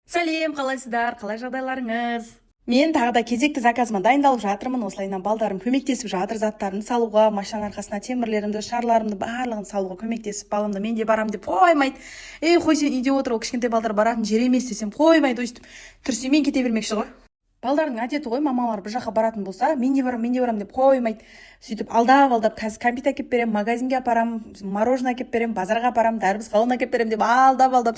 Сәлем, қалайсыздар, қалай жағдайларыңыз? Мен тағы да кезекті заказыма дайындалып жатырмын. Осылайынан балдарым көмектесіп жатыр заттарын салуға, машинаның арқасына темірлерімді, шарларымды барлығын салуға көмектесіп, баламды мен де барам деп қоймайды. Қой сен үйде отыр, ол кішкентай балдар баратын жер емес десем қоймайды, өйстіп түрсемен кете бермекші ғой. Балдардың әдеті ғой, мамалар бір жаққа баратын болса, мен де барам деп қоймайды. Сөйтіп алдап қазір кәмпит әкеп берем, магазинге апарам, мороженое әкеп берем, базарға апарам, дәрбіз қауын әкеп берем деп алдап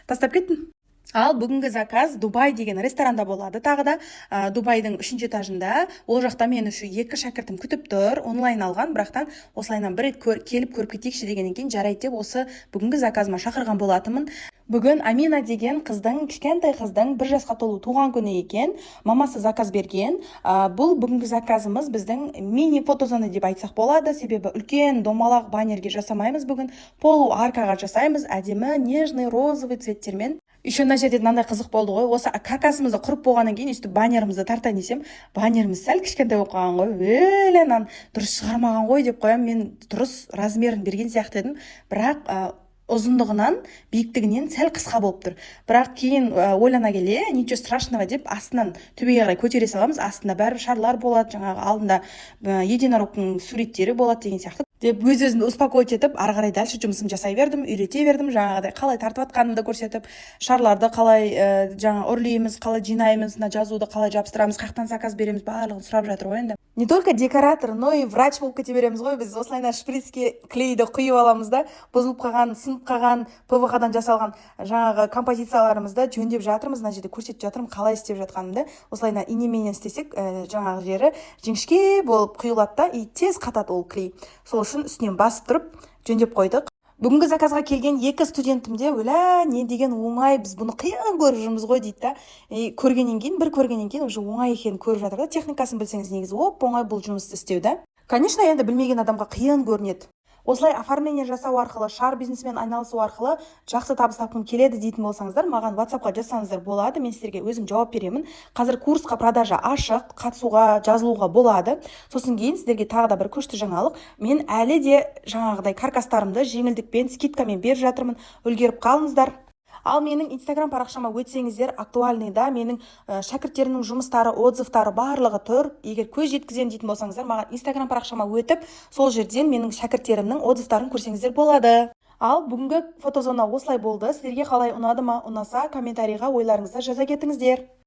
тастап кеттім. Ал бүгінгі заказ Дубай деген ресторанда болады. Тағы да Дубайдың 3-ші этажында. Ол жақта мені үш 2 шәкіртім күтіп тұр. Онлайн алған, бірақтан осылайынан бір рет келіп көріп кетейікші дегеннен кейін жарайды деп осы бүгінгі заказыма шақырған болатынмын. Бүгін Амина деген кішкентай қыздың 1 жасқа толу туған күні екен. Мамасы заказ берген. Бұл бүгінгі заказымыз біздің мини фотозона деп айтсақ болады. Себебі үлкен домалақ баннерге жасамаймыз бүгін. Полу аркаға жасаймыз. Әдемі, нежный, розовый цветтермен. Еще мына жерде мынандай қызық болды ғой. Осы каркасымызды құрып болғаннан кейін өйстіп баннерімізді тартайын десем, баннеріміз сәл кішкентай болып қалған ғой. Дұрыс шығармаған ғой деп қоям. Мен дұрыс размерін берген сияқты едім. Бірақ ұзындығынан, биіктігінен сәл қысқа болып тұр. Бірақ кейін ойлана келе, ничего страшного деп астынан төбеге қарай көтере саламыз. Астында бәрі шарлар болады, жаңағы алдында единорогтың суреттері болады деген сияқты. Деп өз-өзімді успокоить етіп, ары қарай дальше жұмысым жасай бердім, үйрете бердім, жаңағыдай қалай тартып атқанымды көрсетіп, шарларды қалай жаңа үрлейміз, қалай жинаймыз, жазуды қалай жабыстырамыз, қаяқтан заказ береміз, барлығын сұрап жатыр ғой енді. Не только декоратор, но и врач болып кете береміз ғой. Біз осылайынан шприцке клейді құйып аламыз да, бұзылып қалған, сынып қалған, ПВХ-дан жасалған жаңағы композицияларымызды жөндеп жатырмыз. Мына жерде көрсетіп жатырмын қалай істеп жатқанымды. Осылайынан инеменен істесек, жаңағы жері жіңішке болып құйылады да, и тез қатады ол клей. Сол үшін үстінен басып тұрып жөндеп қойдық. Бүгінгі заказға келген 2 студентімде не деген оңай, біз бұны қиын көріп жүрміз ғой дейді да. Бір көргеннен кейін уже оңай екенін көріп жатыр да. Техникасын білсеңіз негізі оңай бұл жұмысты істеу да. Конечно, енді білмеген адамға қиын көрінеді. Осылай оформление жасау арқылы, шар бизнесмен айналысу арқылы жақсы табыс тапқым келеді дейтін болсаңыздар, маған WhatsApp-қа жазсаңыздар болады. Мен сіздерге өзім жауап беремін. Қазір курсқа продажа ашық, қатысуға, жазылуға болады. Сосын кейін сіздерге тағы да бір күшті жаңалық. Мен әлі де жаңағыдай каркастарымды жеңілдікпен, скидкамен беріп жатырмын. Үлгеріп қалыңыздар. Ал менің Instagram парақшама өтсеңіздер, актуальныйда менің шәкірттерімнің жұмыстары, отзывтары барлығы тұр. Егер көз жеткізем дейтін болсаңыздар, маған Instagram парақшама өтіп, сол жерден менің шәкірттерімнің отзывтарын көрсеңіздер болады. Ал бүгінгі фотозона осылай болды. Сіздерге қалай ұнады ма, ұнаса комментарийға ойларыңызды жаза кетіңіздер.